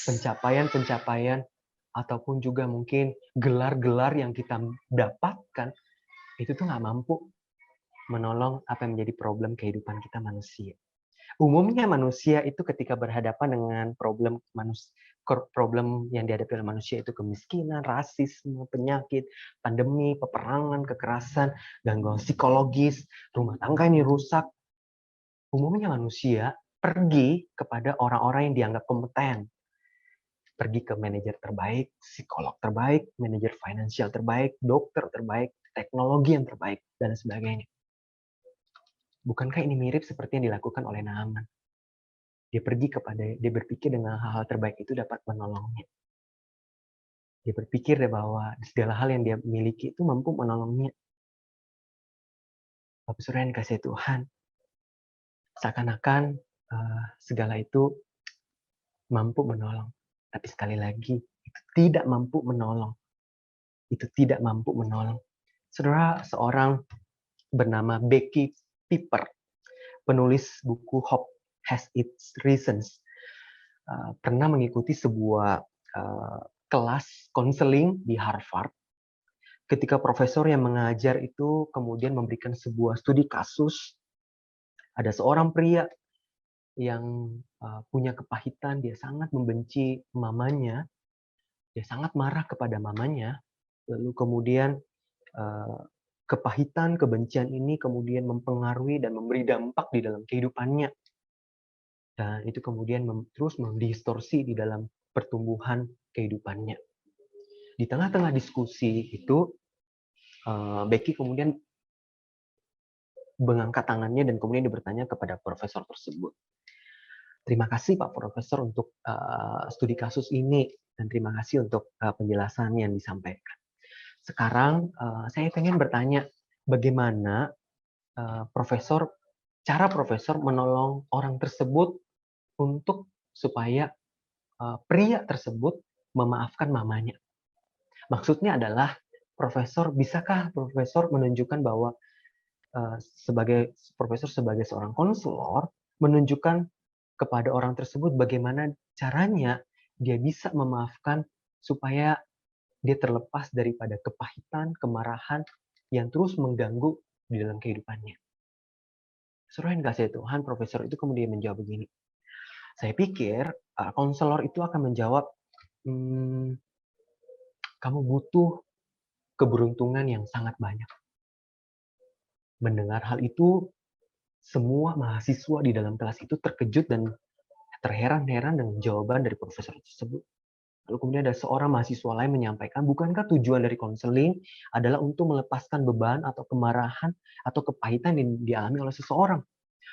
pencapaian-pencapaian, ataupun juga mungkin gelar-gelar yang kita dapatkan, itu tuh nggak mampu menolong apa yang menjadi problem kehidupan kita manusia. Umumnya manusia itu ketika berhadapan dengan problem yang dihadapi oleh manusia itu kemiskinan, rasisme, penyakit, pandemi, peperangan, kekerasan, gangguan psikologis, rumah tangga ini rusak. Umumnya manusia pergi kepada orang-orang yang dianggap kompeten. Pergi ke manajer terbaik, psikolog terbaik, manajer finansial terbaik, dokter terbaik, teknologi yang terbaik, dan sebagainya. Bukankah ini mirip seperti yang dilakukan oleh Naaman? Dia berpikir dengan hal-hal terbaik itu dapat menolongnya. Dia berpikir bahwa segala hal yang dia miliki itu mampu menolongnya. Bapak Saudara yang dikasihi Tuhan, seakan-akan segala itu mampu menolong. Tapi sekali lagi, itu tidak mampu menolong. Itu tidak mampu menolong. Saudara, seorang bernama Becky Piper, penulis buku Hope Has Its Reasons, pernah mengikuti sebuah kelas konseling di Harvard. Ketika profesor yang mengajar itu kemudian memberikan sebuah studi kasus, ada seorang pria yang punya kepahitan, dia sangat membenci mamanya, dia sangat marah kepada mamanya, lalu kemudian kepahitan, kebencian ini kemudian mempengaruhi dan memberi dampak di dalam kehidupannya. Dan itu kemudian terus mendistorsi di dalam pertumbuhan kehidupannya. Di tengah-tengah diskusi itu, Becky kemudian mengangkat tangannya dan kemudian dia bertanya kepada profesor tersebut. Terima kasih Pak Profesor untuk studi kasus ini dan terima kasih untuk penjelasan yang disampaikan. Sekarang saya ingin bertanya bagaimana cara profesor menolong orang tersebut untuk supaya pria tersebut memaafkan mamanya. Maksudnya adalah bisakah profesor menunjukkan bahwa profesor sebagai seorang konselor menunjukkan kepada orang tersebut bagaimana caranya dia bisa memaafkan supaya dia terlepas daripada kepahitan, kemarahan yang terus mengganggu di dalam kehidupannya. Saudara yang dikasihi Tuhan, profesor itu kemudian menjawab begini. Saya pikir konselor itu akan menjawab, kamu butuh keberuntungan yang sangat banyak. Mendengar hal itu, semua mahasiswa di dalam kelas itu terkejut dan terheran-heran dengan jawaban dari profesor tersebut. Lalu kemudian ada seorang mahasiswa lain menyampaikan, bukankah tujuan dari konseling adalah untuk melepaskan beban atau kemarahan atau kepahitan yang dialami oleh seseorang?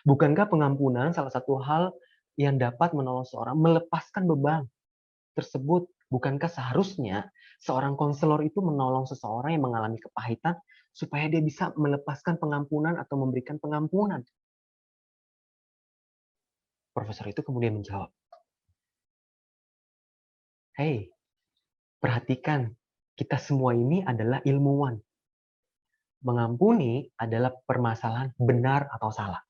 Bukankah pengampunan salah satu hal yang dapat menolong seorang melepaskan beban tersebut. Bukankah seharusnya seorang konselor itu menolong seseorang yang mengalami kepahitan supaya dia bisa melepaskan pengampunan atau memberikan pengampunan? Profesor itu kemudian menjawab, "Hei, perhatikan, kita semua ini adalah ilmuwan. Mengampuni adalah permasalahan benar atau salah.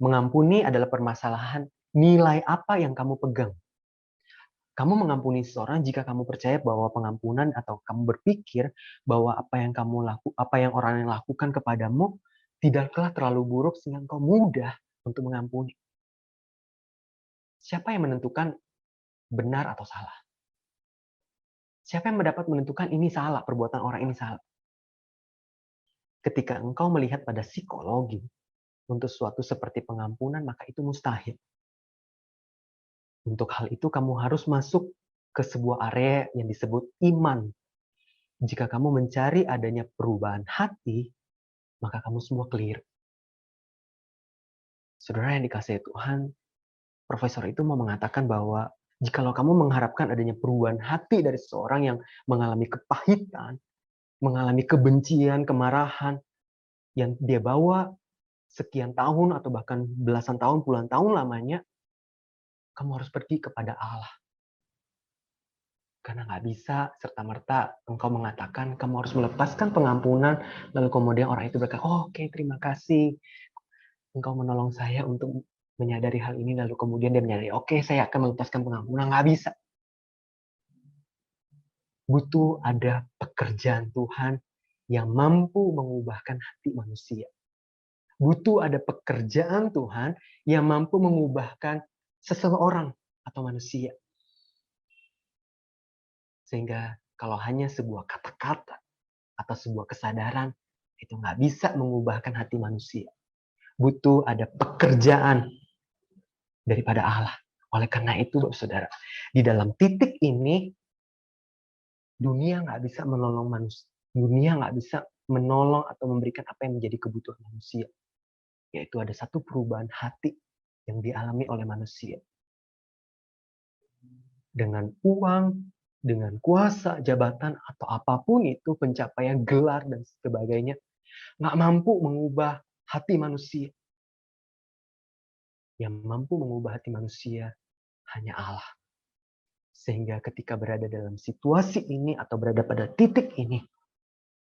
Mengampuni adalah permasalahan nilai apa yang kamu pegang. Kamu mengampuni seseorang jika kamu percaya bahwa pengampunan atau kamu berpikir bahwa apa yang orang yang lakukan kepadamu tidaklah terlalu buruk sehingga engkau mudah untuk mengampuni. Siapa yang menentukan benar atau salah? Siapa yang dapat menentukan ini salah, perbuatan orang ini salah? Ketika engkau melihat pada psikologi untuk suatu seperti pengampunan, maka itu mustahil. Untuk hal itu kamu harus masuk ke sebuah area yang disebut iman. Jika kamu mencari adanya perubahan hati, maka kamu semua keliru. Saudara yang dikasihi Tuhan, profesor itu mau mengatakan bahwa jikalau kamu mengharapkan adanya perubahan hati dari seseorang yang mengalami kepahitan, mengalami kebencian, kemarahan, yang dia bawa sekian tahun atau bahkan belasan tahun, puluhan tahun lamanya, kamu harus pergi kepada Allah. Karena nggak bisa serta-merta engkau mengatakan kamu harus melepaskan pengampunan, lalu kemudian orang itu berkata, oh, oke, terima kasih. Engkau menolong saya untuk menyadari hal ini, lalu kemudian dia menyadari, oke, saya akan melepaskan pengampunan. Nggak bisa. Butuh ada pekerjaan Tuhan yang mampu mengubahkan hati manusia. Butuh ada pekerjaan Tuhan yang mampu mengubahkan seseorang atau manusia. Sehingga kalau hanya sebuah kata-kata atau sebuah kesadaran, itu nggak bisa mengubahkan hati manusia. Butuh ada pekerjaan daripada Allah. Oleh karena itu, Bapak Saudara, di dalam titik ini, dunia nggak bisa menolong manusia. Dunia nggak bisa menolong atau memberikan apa yang menjadi kebutuhan manusia. Yaitu ada satu perubahan hati yang dialami oleh manusia. Dengan uang, dengan kuasa, jabatan, atau apapun itu, pencapaian gelar dan sebagainya, nggak mampu mengubah hati manusia. Yang mampu mengubah hati manusia hanya Allah. Sehingga ketika berada dalam situasi ini atau berada pada titik ini,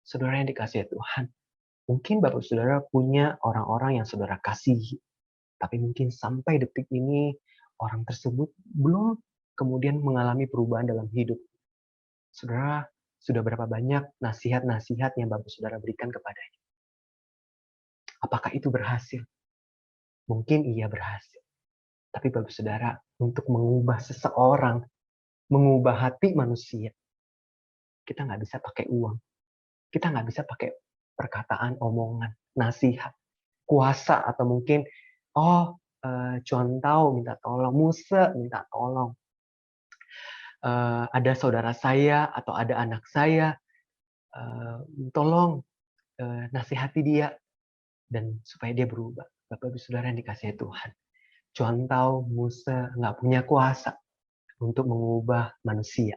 saudara yang dikasihi Tuhan, mungkin Bapak Saudara punya orang-orang yang saudara kasihi. Tapi mungkin sampai detik ini, orang tersebut belum kemudian mengalami perubahan dalam hidup. Saudara, sudah berapa banyak nasihat-nasihat yang Bapak Saudara berikan kepadanya? Apakah itu berhasil? Mungkin iya berhasil. Tapi Bapak Saudara, untuk mengubah seseorang, mengubah hati manusia, kita nggak bisa pakai uang. Kita nggak bisa pakai perkataan, omongan, nasihat, kuasa, atau mungkin, Cuan tahu minta tolong, Muse minta tolong. Ada saudara saya atau ada anak saya, tolong nasihati dia dan supaya dia berubah. Bapak Ibu Saudara yang dikasihi Tuhan. Cuan tahu Muse nggak punya kuasa untuk mengubah manusia.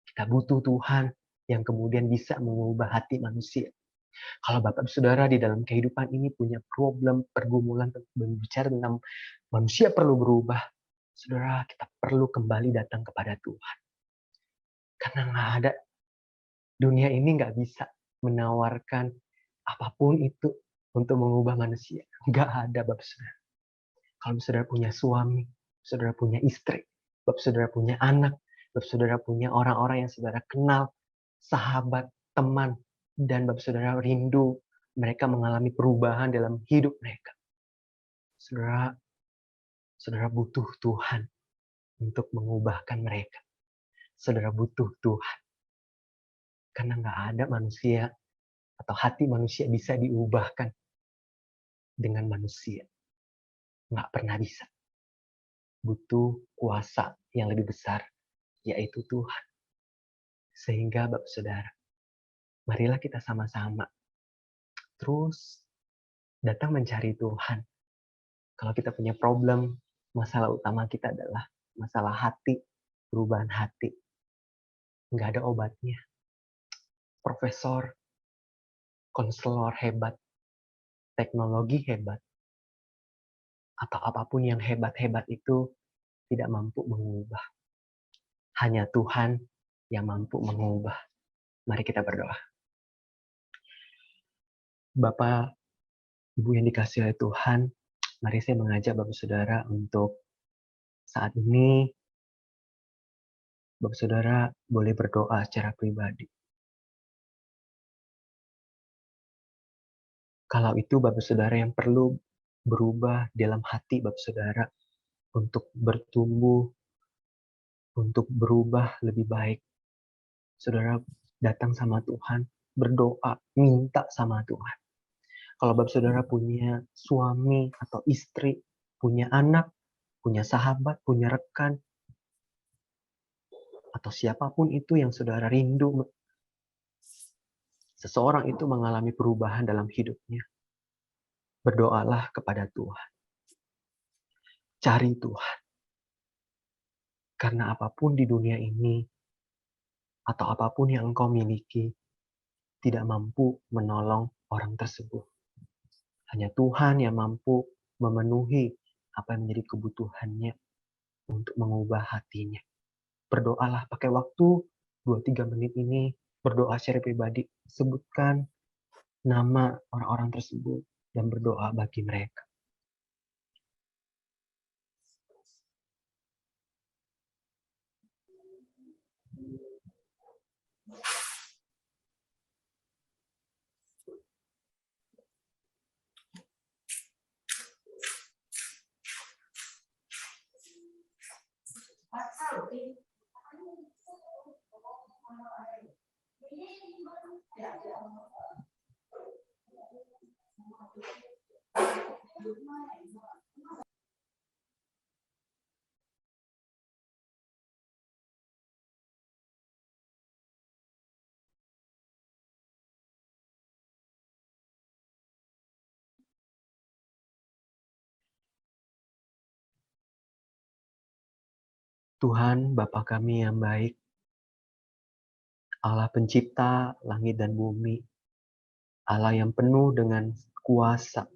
Kita butuh Tuhan yang kemudian bisa mengubah hati manusia. Kalau Bapak Saudara di dalam kehidupan ini punya problem, pergumulan, berbicara tentang manusia perlu berubah, Saudara, kita perlu kembali datang kepada Tuhan. Karena nggak ada, dunia ini nggak bisa menawarkan apapun itu untuk mengubah manusia. Nggak ada, Bapak Saudara. Kalau Saudara punya suami, Saudara punya istri, Bapak Saudara punya anak, Bapak Saudara punya orang-orang yang Saudara kenal, sahabat, teman, dan Bapak Saudara rindu mereka mengalami perubahan dalam hidup mereka. Saudara butuh Tuhan untuk mengubahkan mereka. Saudara butuh Tuhan. Karena nggak ada manusia atau hati manusia bisa diubahkan dengan manusia. Nggak pernah bisa. Butuh kuasa yang lebih besar, yaitu Tuhan. Sehingga Bapak Saudara, marilah kita sama-sama terus datang mencari Tuhan. Kalau kita punya problem, masalah utama kita adalah masalah hati, perubahan hati. Nggak ada obatnya. Profesor, konselor hebat, teknologi hebat, atau apapun yang hebat-hebat itu tidak mampu mengubah. Hanya Tuhan yang mampu mengubah. Mari kita berdoa. Bapak, Ibu yang dikasihi oleh Tuhan, mari saya mengajak Bapak Saudara untuk saat ini, Bapak Saudara boleh berdoa secara pribadi. Kalau itu Bapak Saudara yang perlu berubah dalam hati Bapak Saudara untuk bertumbuh, untuk berubah lebih baik. Saudara datang sama Tuhan, berdoa, minta sama Tuhan. Kalau Bapak Saudara punya suami atau istri, punya anak, punya sahabat, punya rekan, atau siapapun itu yang Saudara rindu, seseorang itu mengalami perubahan dalam hidupnya. Berdoalah kepada Tuhan. Cari Tuhan. Karena apapun di dunia ini, atau apapun yang engkau miliki, tidak mampu menolong orang tersebut. Hanya Tuhan yang mampu memenuhi apa yang menjadi kebutuhannya untuk mengubah hatinya. Berdoalah pakai waktu 2-3 menit ini, berdoa secara pribadi, sebutkan nama orang-orang tersebut dan berdoa bagi mereka. Tuhan, Bapa kami yang baik, Allah pencipta langit dan bumi, Allah yang penuh dengan kuasa,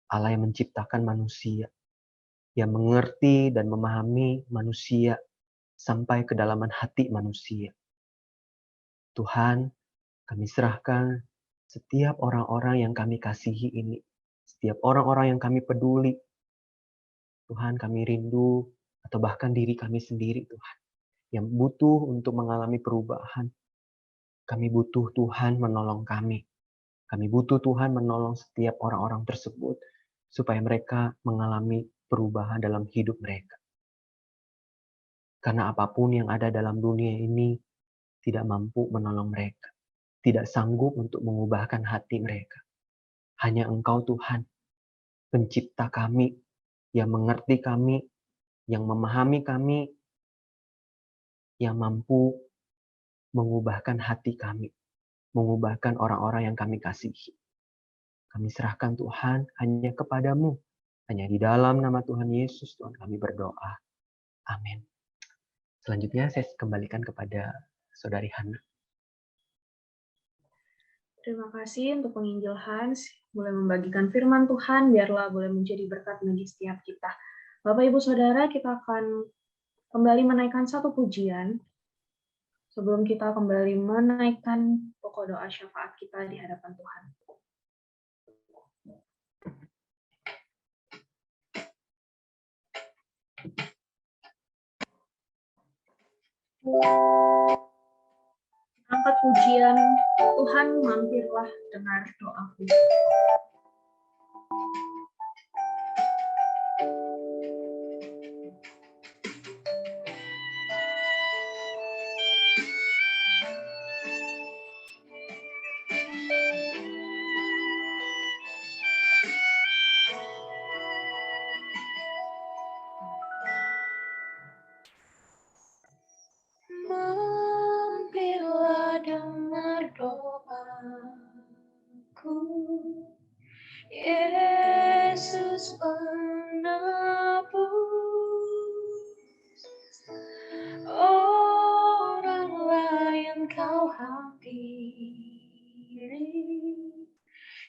Allah yang menciptakan manusia, yang mengerti dan memahami manusia sampai kedalaman hati manusia. Tuhan, kami serahkan setiap orang-orang yang kami kasihi ini, setiap orang-orang yang kami peduli. Tuhan, kami rindu, atau bahkan diri kami sendiri, Tuhan, yang butuh untuk mengalami perubahan. Kami butuh Tuhan menolong kami. Kami butuh Tuhan menolong setiap orang-orang tersebut, supaya mereka mengalami perubahan dalam hidup mereka. Karena apapun yang ada dalam dunia ini tidak mampu menolong mereka, tidak sanggup untuk mengubahkan hati mereka. Hanya Engkau Tuhan, pencipta kami, yang mengerti kami, yang memahami kami, yang mampu mengubahkan hati kami, mengubahkan orang-orang yang kami kasihi. Kami serahkan Tuhan hanya kepadamu. Hanya di dalam nama Tuhan Yesus, Tuhan kami berdoa. Amin. Selanjutnya saya kembalikan kepada Saudari Hana. Terima kasih untuk penginjil Hans, boleh membagikan firman Tuhan, biarlah boleh menjadi berkat bagi setiap kita. Bapak, Ibu, Saudara, kita akan kembali menaikkan satu pujian. Sebelum kita kembali menaikkan pokok doa syafaat kita di hadapan Tuhan. Angkat pujian, Tuhan mampirlah dengar doaku. Mampirlah dengar doaku, Yesus.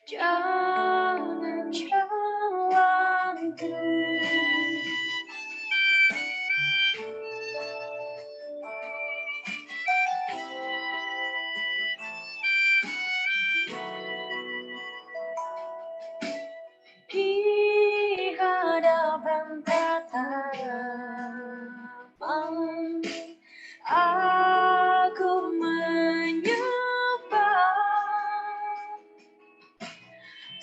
Jangan jalanku. Di hadapan tatapan aku menyembah,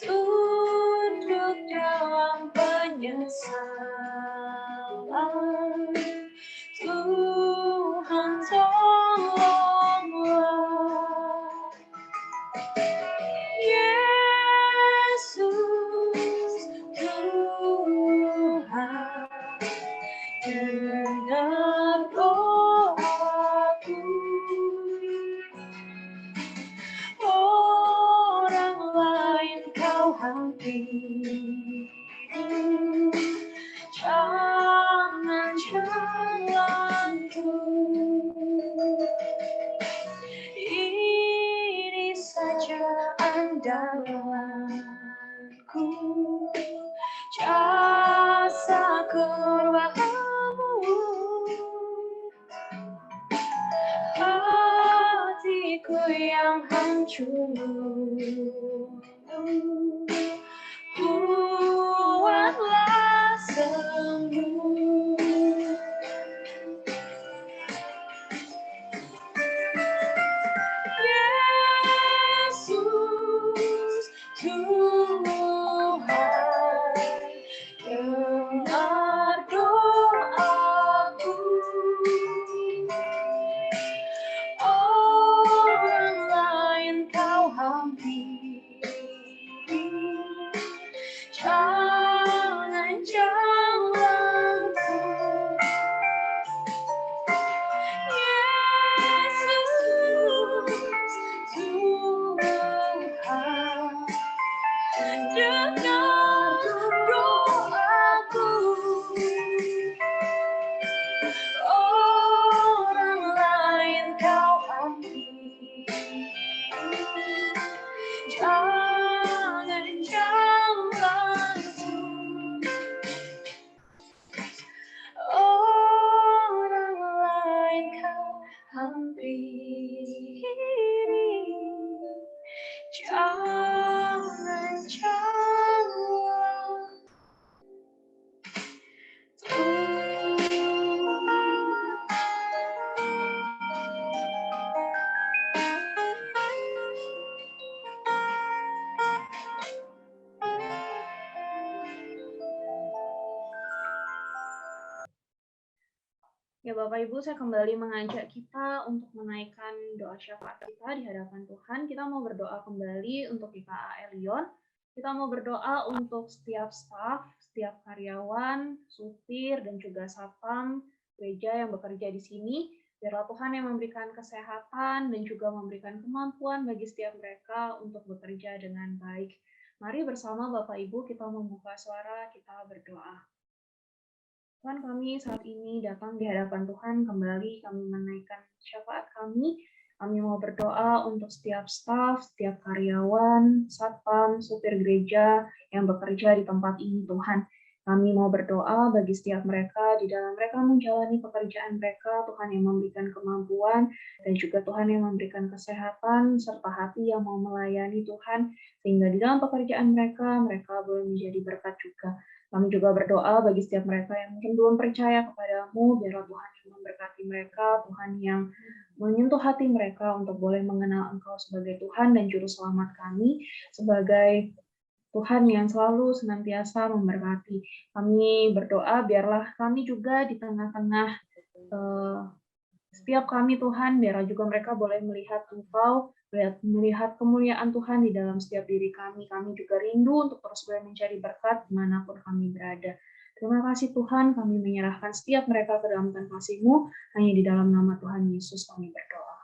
tunduk dalam penyesalan. Tuhan tolonglah. Yesus Tuhan, dengar doaku. Orang lain kau hampiri, jangan jalanku. Ini saja andalanku, jasa kurbamu. Hatiku yang hancur, buatlah sembuh. Yesus Tuhan, dengar doaku. Orang lain kau hampiri, jangan jalanku. Yesus Tuhan, dengar doaku. Orang lain kau hampiri, jangan jalanku. Orang lain kau hampiri, jangan jalanku. Ya Bapak Ibu, saya kembali mengajak kita untuk menaikkan doa syafaat kita di hadapan Tuhan. Kita mau berdoa kembali untuk GKA Elion. Kita mau berdoa untuk setiap staf, setiap karyawan, supir, dan juga satpam gereja yang bekerja di sini. Biarlah Tuhan yang memberikan kesehatan dan juga memberikan kemampuan bagi setiap mereka untuk bekerja dengan baik. Mari bersama Bapak Ibu kita membuka suara, kita berdoa. Tuhan, kami saat ini datang di hadapan Tuhan, kembali kami menaikkan syafaat kami. Kami mau berdoa untuk setiap staf, setiap karyawan, satpam, supir gereja yang bekerja di tempat ini, Tuhan. Kami mau berdoa bagi setiap mereka, di dalam mereka menjalani pekerjaan mereka, Tuhan yang memberikan kemampuan, dan juga Tuhan yang memberikan kesehatan, serta hati yang mau melayani Tuhan, sehingga di dalam pekerjaan mereka, mereka boleh menjadi berkat juga. Kami juga berdoa bagi setiap mereka yang mungkin belum percaya kepadamu, biarlah Tuhan yang memberkati mereka, Tuhan yang menyentuh hati mereka untuk boleh mengenal Engkau sebagai Tuhan dan Juru Selamat kami, sebagai Tuhan yang selalu senantiasa memberkati. Kami berdoa biarlah kami juga di tengah-tengah setiap kami Tuhan, biarlah juga mereka boleh melihat Engkau, melihat kemuliaan Tuhan di dalam setiap diri kami. Kami juga rindu untuk terus boleh mencari berkat dimanapun kami berada. Terima kasih Tuhan, kami menyerahkan setiap mereka ke dalam tangan kasih-Mu, hanya di dalam nama Tuhan Yesus kami berdoa.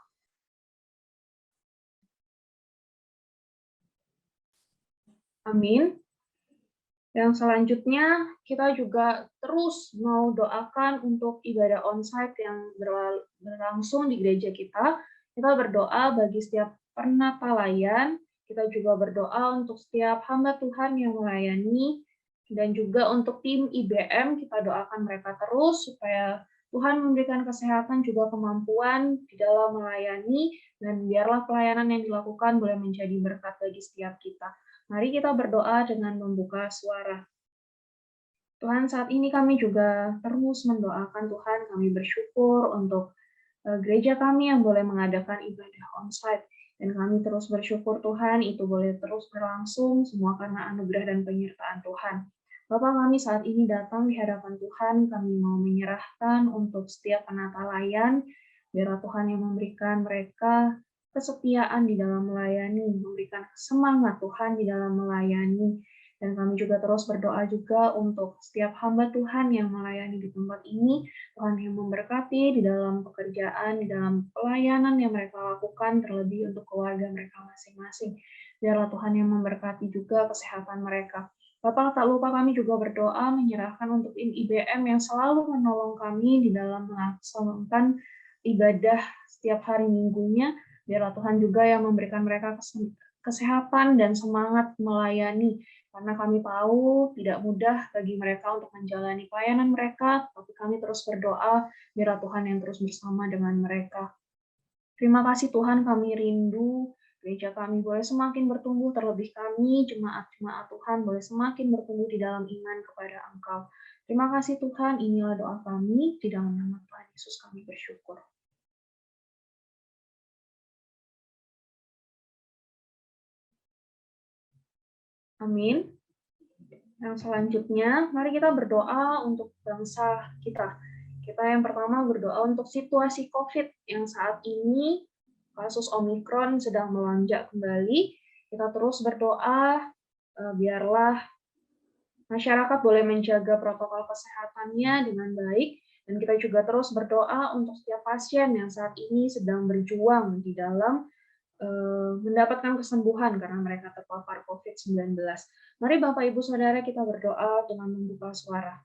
Amin. Yang selanjutnya, kita juga terus mau doakan untuk ibadah onsite yang berlangsung di gereja kita. Kita berdoa bagi setiap pernatalayan, Kita juga berdoa untuk setiap hamba Tuhan yang melayani, dan juga untuk tim IBM, kita doakan mereka terus supaya Tuhan memberikan kesehatan juga kemampuan di dalam melayani, dan biarlah pelayanan yang dilakukan boleh menjadi berkat bagi setiap kita. Mari kita berdoa dengan membuka suara. Tuhan, saat ini kami juga terus mendoakan Tuhan, kami bersyukur untuk gereja kami yang boleh mengadakan ibadah onsite. Dan kami terus bersyukur Tuhan, itu boleh terus berlangsung, semua karena anugerah dan penyertaan Tuhan. Bapak, kami saat ini datang di hadapan Tuhan, kami mau menyerahkan untuk setiap penata layan, biarlah Tuhan yang memberikan mereka kesetiaan di dalam melayani, memberikan semangat Tuhan di dalam melayani. Dan kami juga terus berdoa juga untuk setiap hamba Tuhan yang melayani di tempat ini, Tuhan yang memberkati di dalam pekerjaan, di dalam pelayanan yang mereka lakukan, terlebih untuk keluarga mereka masing-masing. Biarlah Tuhan yang memberkati juga kesehatan mereka. Bapak, tak lupa kami juga berdoa menyerahkan untuk tim IBM yang selalu menolong kami di dalam melaksanakan ibadah setiap hari minggunya. Biarlah Tuhan juga yang memberikan mereka kesehatan dan semangat melayani. Karena kami tahu tidak mudah bagi mereka untuk menjalani pelayanan mereka, tapi kami terus berdoa, biarlah Tuhan yang terus bersama dengan mereka. Terima kasih Tuhan, kami rindu gereja kami boleh semakin bertumbuh, terlebih kami, jemaat-jemaat Tuhan, boleh semakin bertumbuh di dalam iman kepada Engkau. Terima kasih Tuhan, inilah doa kami, di dalam nama Tuhan Yesus kami bersyukur. Amin. Yang selanjutnya, mari kita berdoa untuk bangsa kita. Kita yang pertama berdoa untuk situasi COVID yang saat ini kasus Omikron sedang melonjak kembali. Kita terus berdoa, biarlah masyarakat boleh menjaga protokol kesehatannya dengan baik, dan kita juga terus berdoa untuk setiap pasien yang saat ini sedang berjuang di dalam mendapatkan kesembuhan karena mereka terpapar COVID-19. Mari Bapak Ibu Saudara kita berdoa dengan membuka suara.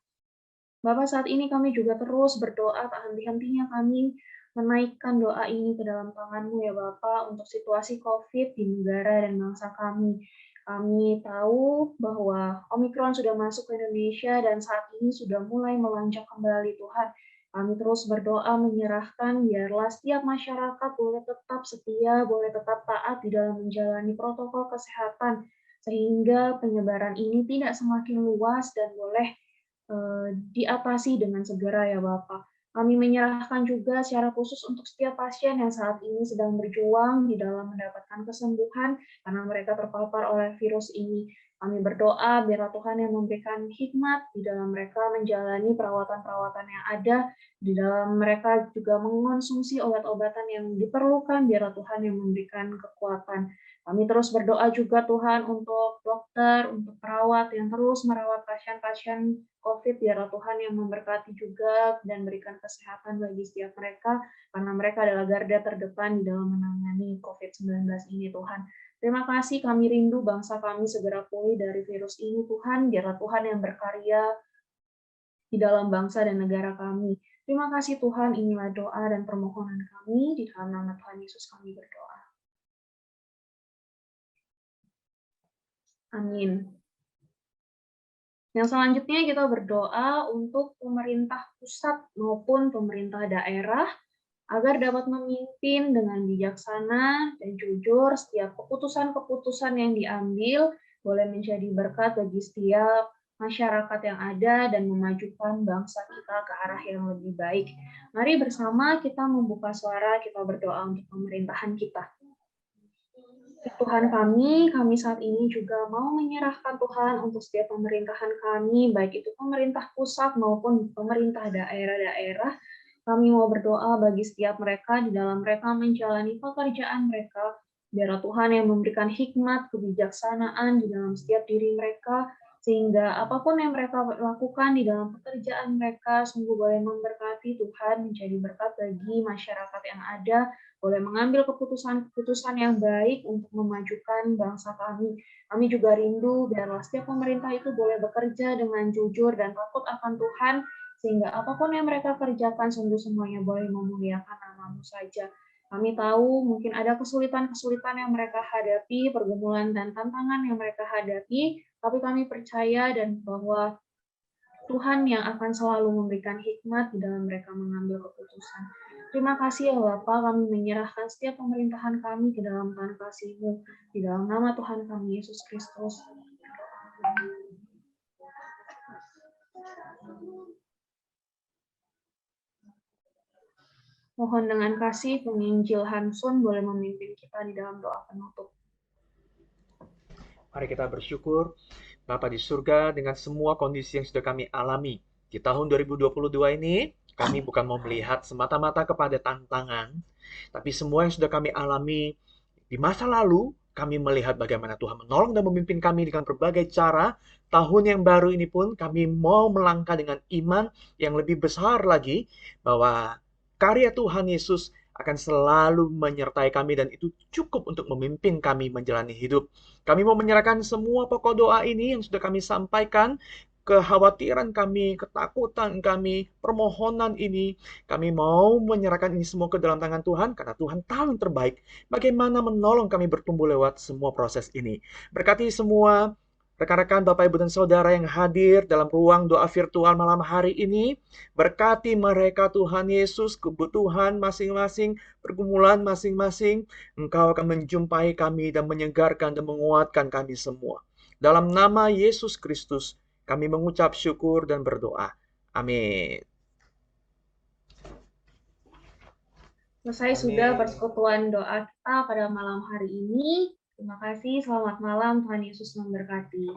Bapak, saat ini kami juga terus berdoa, tak henti-hentinya kami menaikkan doa ini ke dalam tangan-Mu ya Bapak, untuk situasi COVID di negara dan bangsa kami. Kami tahu bahwa Omikron sudah masuk ke Indonesia dan saat ini sudah mulai melonjak kembali Tuhan. Kami terus berdoa menyerahkan biarlah setiap masyarakat boleh tetap setia, boleh tetap taat di dalam menjalani protokol kesehatan, sehingga penyebaran ini tidak semakin luas dan boleh diatasi dengan segera ya Bapak. Kami menyerahkan juga secara khusus untuk setiap pasien yang saat ini sedang berjuang di dalam mendapatkan kesembuhan karena mereka terpapar oleh virus ini. Kami berdoa biarlah Tuhan yang memberikan hikmat di dalam mereka menjalani perawatan-perawatan yang ada, di dalam mereka juga mengonsumsi obat-obatan yang diperlukan, biarlah Tuhan yang memberikan kekuatan. Kami terus berdoa juga Tuhan untuk dokter, untuk perawat yang terus merawat pasien-pasien COVID, biarlah Tuhan yang memberkati juga dan berikan kesehatan bagi setiap mereka, karena mereka adalah garda terdepan di dalam menangani COVID-19 ini Tuhan. Terima kasih, kami rindu bangsa kami segera pulih dari virus ini Tuhan, biarlah Tuhan yang berkarya di dalam bangsa dan negara kami. Terima kasih Tuhan, inilah doa dan permohonan kami, di dalam nama Tuhan Yesus kami berdoa. Amin. Yang selanjutnya kita berdoa untuk pemerintah pusat maupun pemerintah daerah agar dapat memimpin dengan bijaksana dan jujur setiap keputusan-keputusan yang diambil boleh menjadi berkat bagi setiap masyarakat yang ada dan memajukan bangsa kita ke arah yang lebih baik. Mari bersama kita membuka suara, kita berdoa untuk pemerintahan kita. Tuhan kami saat ini juga mau menyerahkan Tuhan untuk setiap pemerintahan kami, baik itu pemerintah pusat maupun pemerintah daerah-daerah. Kami mau berdoa bagi setiap mereka di dalam mereka menjalani pekerjaan mereka, biarlah Tuhan yang memberikan hikmat, kebijaksanaan di dalam setiap diri mereka, sehingga apapun yang mereka lakukan di dalam pekerjaan mereka sungguh boleh memberkati Tuhan, menjadi berkat bagi masyarakat yang ada, boleh mengambil keputusan-keputusan yang baik untuk memajukan bangsa kami. Kami juga rindu biarlah setiap pemerintah itu boleh bekerja dengan jujur dan takut akan Tuhan, sehingga apapun yang mereka kerjakan sungguh semuanya boleh memuliakan nama-Mu saja. Kami tahu mungkin ada kesulitan-kesulitan yang mereka hadapi, pergumulan dan tantangan yang mereka hadapi, tapi kami percaya dan bahwa Tuhan yang akan selalu memberikan hikmat di dalam mereka mengambil keputusan. Terima kasih ya Bapa, kami menyerahkan setiap pemerintahan kami ke dalam tangan kasih-Mu, di dalam nama Tuhan kami Yesus Kristus. Mohon dengan kasih penginjil Hansun boleh memimpin kita di dalam doa penutup. Mari kita bersyukur, Bapa di surga, dengan semua kondisi yang sudah kami alami di tahun 2022 ini, kami bukan mau melihat semata-mata kepada tantangan, tapi semua yang sudah kami alami di masa lalu, kami melihat bagaimana Tuhan menolong dan memimpin kami dengan berbagai cara. Tahun yang baru ini pun kami mau melangkah dengan iman yang lebih besar lagi, bahwa karya Tuhan Yesus akan selalu menyertai kami dan itu cukup untuk memimpin kami menjalani hidup. Kami mau menyerahkan semua pokok doa ini yang sudah kami sampaikan, kekhawatiran kami, ketakutan kami, permohonan ini, kami mau menyerahkan ini semua ke dalam tangan Tuhan, karena Tuhan tahu yang terbaik bagaimana menolong kami bertumbuh lewat semua proses ini. Berkati semua rekan-rekan, Bapak, Ibu, dan Saudara yang hadir dalam ruang doa virtual malam hari ini. Berkati mereka Tuhan Yesus, kebutuhan masing-masing, pergumulan masing-masing. Engkau akan menjumpai kami dan menyegarkan dan menguatkan kami semua. Dalam nama Yesus Kristus, kami mengucap syukur dan berdoa. Amin. Selesai sudah persekutuan doa kita pada malam hari ini. Terima kasih, selamat malam, Tuhan Yesus memberkati.